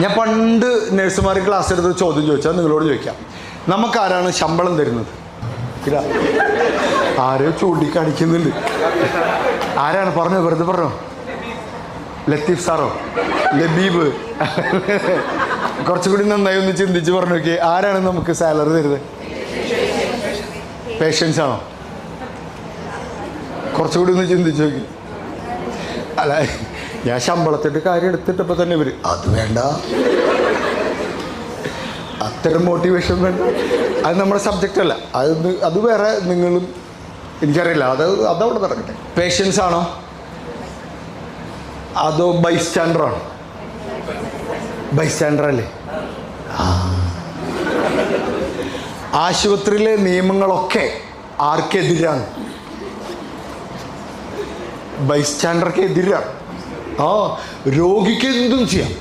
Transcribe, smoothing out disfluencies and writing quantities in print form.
ഞാൻ പണ്ട് നഴ്സുമാർ ക്ലാസ് എടുത്ത് ചോദ്യം ചോദിച്ചാൽ നിങ്ങളോട് ചോദിക്കാം, നമുക്കാരാണ് ശമ്പളം തരുന്നത്? ഇല്ല, ആരോ ചൂണ്ടിക്കാണിക്കുന്നുണ്ട്. ആരാണ്? പറഞ്ഞോ, വെറുതെ പറഞ്ഞോ. ലത്തീഫ് സാറോ? ലബീബ്? കുറച്ചുകൂടി നന്നായി ഒന്ന് ചിന്തിച്ച് പറഞ്ഞു നോക്കിയേ, ആരാണ് നമുക്ക് സാലറി തരുന്നത്? പേഷ്യൻസ് ആണോ? കുറച്ചുകൂടി ഒന്ന് ചിന്തിച്ച് നോക്കി. അല്ല, ഞാൻ ശമ്പളത്തിൻ്റെ കാര്യം എടുത്തിട്ടപ്പോൾ തന്നെ ഇവർ അത് വേണ്ട, അത്തരം മോട്ടിവേഷൻ വേണ്ട, അത് നമ്മുടെ സബ്ജക്റ്റ് അല്ല, അത് വേറെ. നിങ്ങളും എനിക്കറിയില്ല, അതവിടെ നടക്കട്ടെ. പേഷ്യൻസ് ആണോ അതോ ബൈസ്റ്റാൻഡറാണോ? ബൈസ്റ്റാൻഡർ അല്ലേ? ആശുപത്രിയിലെ നിയമങ്ങളൊക്കെ ആർക്കെതിരാണ്? ബൈസ്റ്റാൻഡർക്ക് എതിരാണ്. രോഗിക്ക് എന്തും ചെയ്യാം.